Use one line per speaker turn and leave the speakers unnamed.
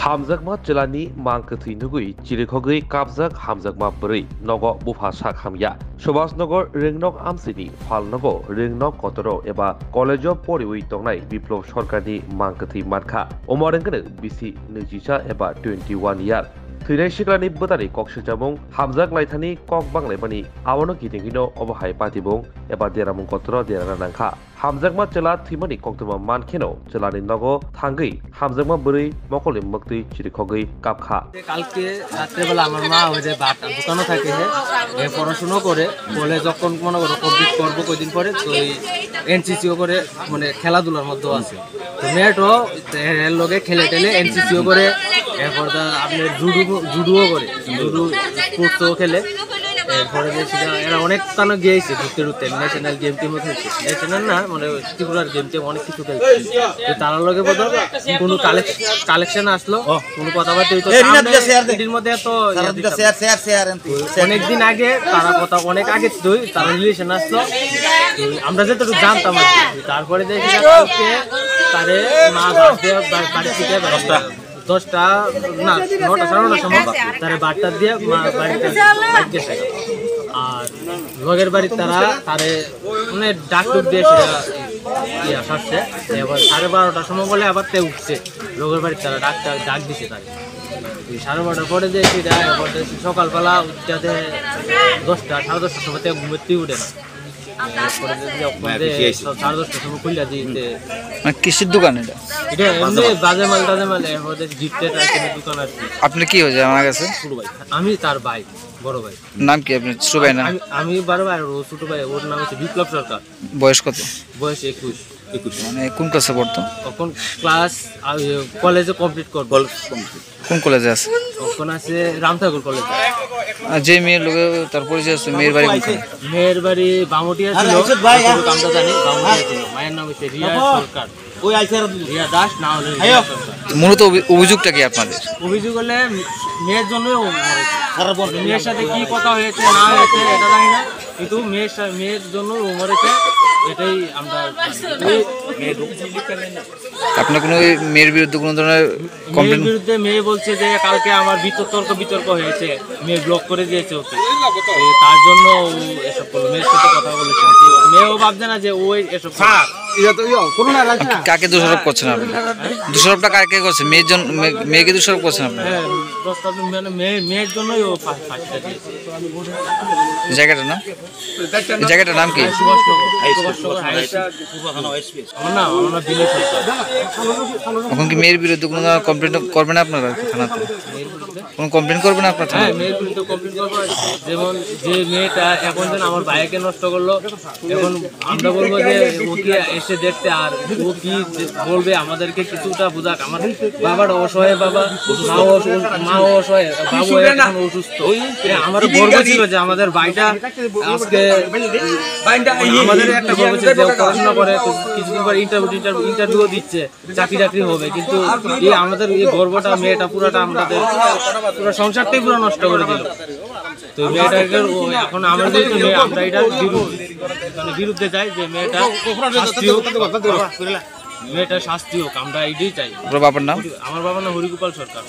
Hamzakma Jelani Mankati Nugui, Chirikogi, Kabzak, Hamzakma Buri, Nogo Bufa Shakhamya, Shobas Nogo, Ringnok Amsini, Palnogo, Ringnok Kotoro, Eba, College of Pori Tongai, Biplo Shorkani, Mankati Marka, Omorangan, BC Nujisha, Eba 21 year. Thirei Shiklani Butari, Kokshamong, Hamzak Laitani, Kok Banglepani, Awano Kitingino, Obahai Patibong, Eba Deramon Kotoro, Derananka. Hamzakma Jela Timani Koktuma Mankino, Jelani Nogo, Tangi, Hamzakma Buri, Mokoli Mukti, Chirikogi, Kapka.
কালকে রাত্রেবেলা আমার মা ওই যে দোকানে থাকে পড়াশোনা করে বলে যখন মনে করো কমপ্লিট করবো কয়দিন পরে তো এনসিসিও করে মানে খেলাধুলার মধ্যেও আছে তো মেয়েটাও এর লগে খেলে টেলে এনসিসিও করে এরপর আপনার জুডুও করে জুডু স্পোর্টসও খেলে এরপরে এরা অনেক স্থানে গিয়েছে ঘুরতে ঘুরতে ন্যাশনাল গেম টিমও খেলছে ন্যাশনাল না মানে ত্রিপুরার গেম টিম অনেক কিছু খেলছে তো তার লগে বোধ কোনো কালেকশন আসলো কোনো কথাবার্তা হইতো এর মধ্যে তো অনেকদিন আগে তারা কথা অনেক আগে তারা রিলেশন আসলো আমরা যেটুকু জানতাম তারপরে দেখি তারে মা বাড়ি থেকে 10টা না 9টা 9:30 সময় তারা বার্তা দিয়ে বাড়িতে গেছে আর লগের বাড়ি তারে মানে ডাক দিয়ে আসছে এবার 12:30টার সময় বলে আবার তে উঠছে লগের বাড়ি তারা ডাক দিছে তারে 12:30টার পরে যে সেটা সকালবেলা উঠতে 10টা 10:30টার সময় ঘুমোতেই উঠে না
কিসের দোকান এটা
বাজে মাল দোকান আছে
আপনি কি হয়েছে আমার কাছে
আমি তার ভাই বড় ভাই
নাম কি আপনি ছোট ভাই না
আমি বড় ভাই ও ছোট ভাই ওর নাম হচ্ছে বিপ্লব সরকার
বয়স কত
বয়স 21
মানে কোন ক্লাসে পড়তো
এখন ক্লাস কলেজে কমপ্লিট করব
কোন কলেজে আছে
এখন আছে রামঠাকুর কলেজে
যে মেয়ের লোকে তার পরিচয় আছে মেয়ের বাড়ি কোথায়
মেয়ের বাড়ি বামুটিয়া ছিল আমরা জানি বামুটিয়া ছিল মায়ের নাম হচ্ছে রিয়া সরকার ওই আইসার রিয়া দাস না হলে
মূলত অভিযোগটা কি আপনাদের
অভিযোগ হলে মেয়ের জন্যই মেয়ের সাথে কি কথা হয়েছে না হয়েছে এটা জানি না কিন্তু মেয়ের জন্য মরেছে এটাই আমরা
আপনার কোনো মেয়ের বিরুদ্ধে কোনো ধরনের
মেয়ের বিরুদ্ধে মেয়ে বলছে যে কালকে আমার বিতর্ক হয়েছে মেয়ে ব্লক করে দিয়েছে ওকে তার জন্য এসব করলো মেয়ের সাথে কথা বলেছে মেয়েও ভাবছে না যে ওই এসব
কাকে দোষারোপ করছেন আপনি দোষারোপটা কাকে করছেন মেয়েকে দোষারোপ করছেন আপনি
মেয়ের জন্যই ও
জায়গাটার নাম কি এখন কি মেয়ের বিরুদ্ধে কোনো কমপ্লেন করবেন আপনারা থানাতে কোনো কমপ্লেন করবেন আপনার
হ্যাঁ মেয়ের বিরুদ্ধে কমপ্লেন করবো যেমন যে মেয়েটা এখন যেন আমার ভাইকে নষ্ট করলো এখন আমরা বলবো যে ওকে এসে দেখতে আর ও কি বলবে আমাদেরকে কিছুটা বুঝাক আমার বাবার অসহায় বাবা মাও অসহায় বাবু এখন অসুস্থ আমারও গর্ব ছিল যে আমাদের ভাইটা আজকে আমাদের একটা গর্ব ছিল যে পড়াশোনা করে কিছুদিন পর ইন্টারভিউ দিচ্ছে চাকরি হবে কিন্তু এই আমাদের এই গর্বটা মেয়েটা পুরোটা আমাদের পুরো সংসারটাই পুরো নষ্ট করে দিল তো মেয়েটাকে এখন আমাদের আমরা এটা বিরুদ্ধে চাই যে মেয়েটা শাস্তি হোক আমরা এটাই চাই
বাবার নাম
আমার বাবার নাম হরিগোপাল সরকার।